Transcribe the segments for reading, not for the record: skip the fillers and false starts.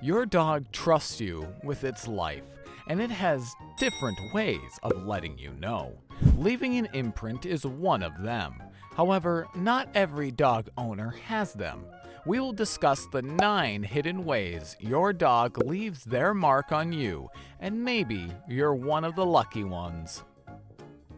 Your dog trusts you with its life, and it has different ways of letting you know. Leaving an imprint is one of them. However, not every dog owner has them. We will discuss the 9 hidden ways your dog leaves their mark on you, and maybe you're one of the lucky ones.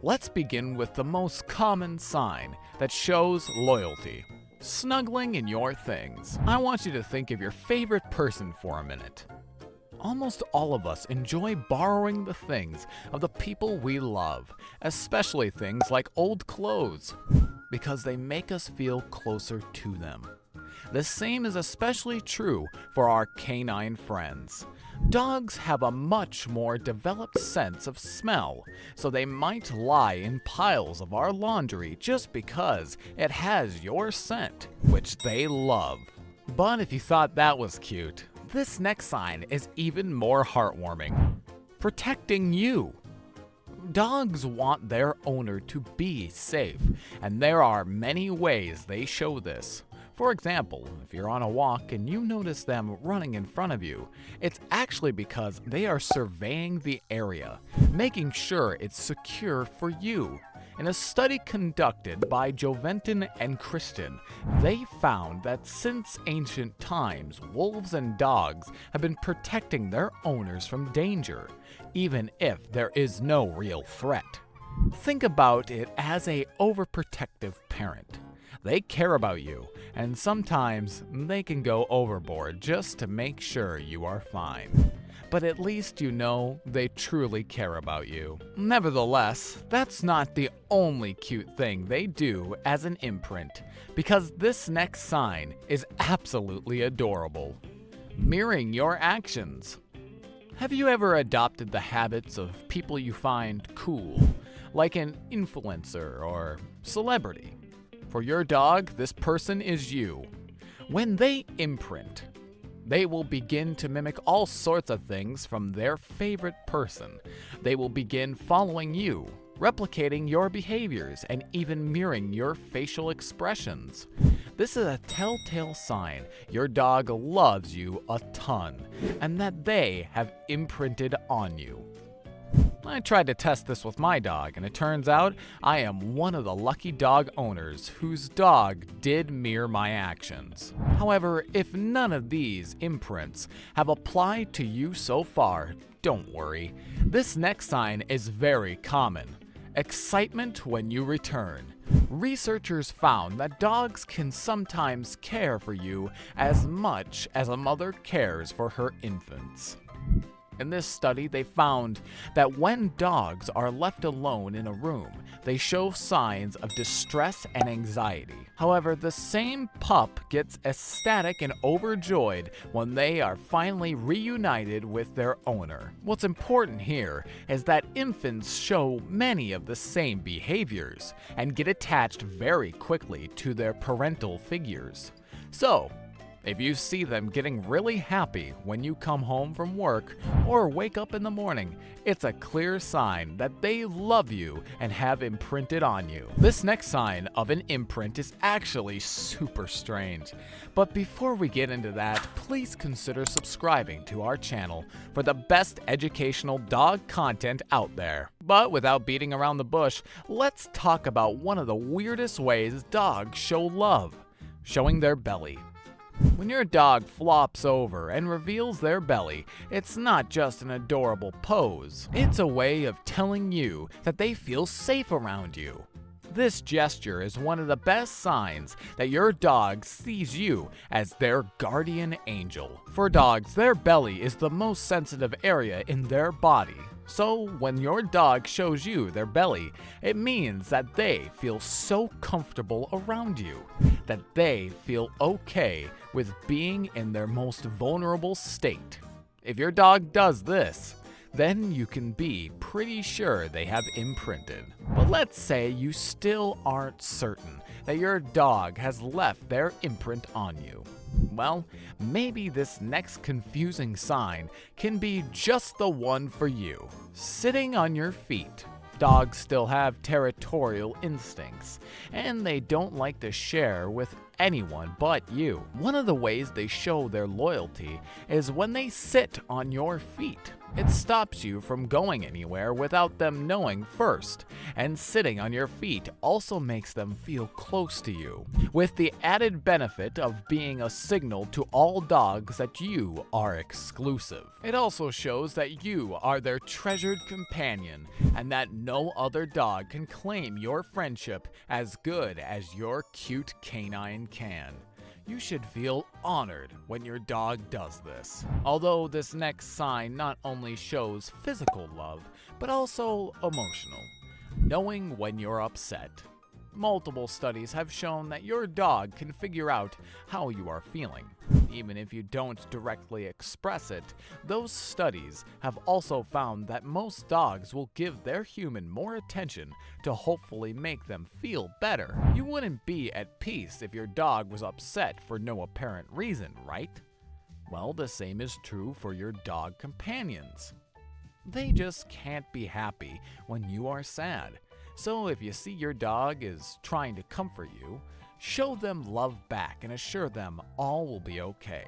Let's begin with the most common sign that shows loyalty. Snuggling in your things. I want you to think of your favorite person for a minute. Almost all of us enjoy borrowing the things of the people we love, especially things like old clothes, because they make us feel closer to them. The same is especially true for our canine friends. Dogs have a much more developed sense of smell, so they might lie in piles of our laundry just because it has your scent, which they love. But if you thought that was cute, this next sign is even more heartwarming. Protecting you. Dogs want their owner to be safe, and there are many ways they show this. For example, if you're on a walk and you notice them running in front of you, it's actually because they are surveying the area, making sure it's secure for you. In a study conducted by Joventin and Christian, they found that since ancient times, wolves and dogs have been protecting their owners from danger, even if there is no real threat. Think about it as an overprotective parent. They care about you, and sometimes they can go overboard just to make sure you are fine. But at least you know they truly care about you. Nevertheless, that's not the only cute thing they do as an imprint, because this next sign is absolutely adorable. Mirroring your actions. Have you ever adopted the habits of people you find cool, like an influencer or celebrity? For your dog, this person is you. When they imprint, they will begin to mimic all sorts of things from their favorite person. They will begin following you, replicating your behaviors, and even mirroring your facial expressions. This is a telltale sign your dog loves you a ton, and that they have imprinted on you. I tried to test this with my dog, and it turns out I am one of the lucky dog owners whose dog did mirror my actions. However, if none of these imprints have applied to you so far, don't worry. This next sign is very common. Excitement when you return. Researchers found that dogs can sometimes care for you as much as a mother cares for her infants. In this study, they found that when dogs are left alone in a room, they show signs of distress and anxiety. However, the same pup gets ecstatic and overjoyed when they are finally reunited with their owner. What's important here is that infants show many of the same behaviors and get attached very quickly to their parental figures. So, if you see them getting really happy when you come home from work or wake up in the morning, it's a clear sign that they love you and have imprinted on you. This next sign of an imprint is actually super strange. But before we get into that, please consider subscribing to our channel for the best educational dog content out there. But without beating around the bush, let's talk about one of the weirdest ways dogs show love: showing their belly. When your dog flops over and reveals their belly, it's not just an adorable pose. It's a way of telling you that they feel safe around you. This gesture is one of the best signs that your dog sees you as their guardian angel. For dogs, their belly is the most sensitive area in their body. So when your dog shows you their belly, it means that they feel so comfortable around you, that they feel okay with being in their most vulnerable state. If your dog does this, then you can be pretty sure they have imprinted. But let's say you still aren't certain that your dog has left their imprint on you. Well, maybe this next confusing sign can be just the one for you. Sitting on your feet. Dogs still have territorial instincts, and they don't like to share with anyone but you. One of the ways they show their loyalty is when they sit on your feet. It stops you from going anywhere without them knowing first, and sitting on your feet also makes them feel close to you, with the added benefit of being a signal to all dogs that you are exclusive. It also shows that you are their treasured companion, and that no other dog can claim your friendship as good as your cute canine can. You should feel honored when your dog does this. Although this next sign not only shows physical love, but also emotional. Knowing when you're upset. Multiple studies have shown that your dog can figure out how you are feeling. Even if you don't directly express it, those studies have also found that most dogs will give their human more attention to hopefully make them feel better. You wouldn't be at peace if your dog was upset for no apparent reason, right? Well, the same is true for your dog companions. They just can't be happy when you are sad. So if you see your dog is trying to comfort you, show them love back and assure them all will be okay.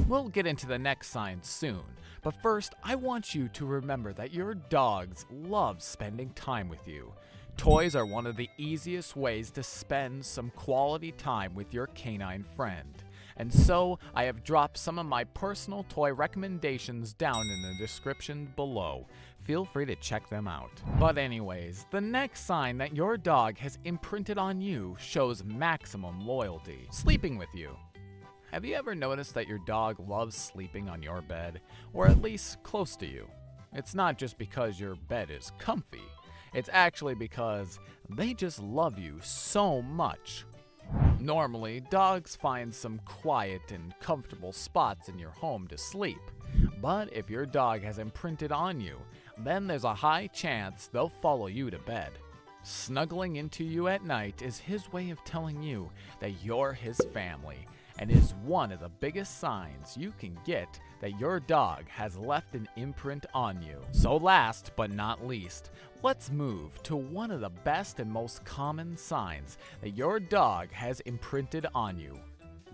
We'll get into the next sign soon, but first I want you to remember that your dogs love spending time with you. Toys are one of the easiest ways to spend some quality time with your canine friend. And so I have dropped some of my personal toy recommendations down in the description below. Feel free to check them out. But anyways, the next sign that your dog has imprinted on you shows maximum loyalty. Sleeping with you. Have you ever noticed that your dog loves sleeping on your bed, or at least close to you? It's not just because your bed is comfy. It's actually because they just love you so much. Normally, dogs find some quiet and comfortable spots in your home to sleep. But if your dog has imprinted on you, then there's a high chance they'll follow you to bed. Snuggling into you at night is his way of telling you that you're his family, and is one of the biggest signs you can get that your dog has left an imprint on you. So last but not least, let's move to one of the best and most common signs that your dog has imprinted on you.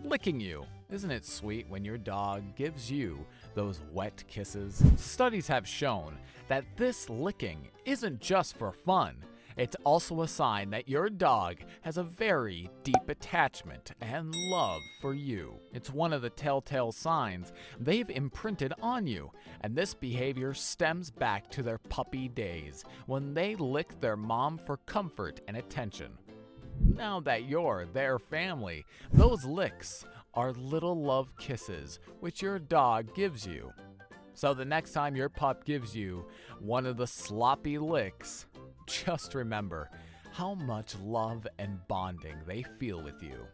Licking you. Isn't it sweet when your dog gives you those wet kisses? Studies have shown that this licking isn't just for fun. It's also a sign that your dog has a very deep attachment and love for you. It's one of the telltale signs they've imprinted on you, and this behavior stems back to their puppy days when they lick their mom for comfort and attention. Now that you're their family, those licks are little love kisses which your dog gives you. So the next time your pup gives you one of the sloppy licks, just remember how much love and bonding they feel with you.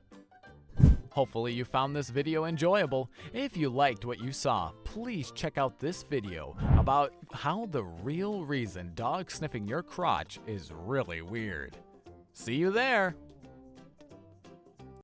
Hopefully you found this video enjoyable. If you liked what you saw, please check out this video about how the real reason dogs sniffing your crotch is really weird. See you there!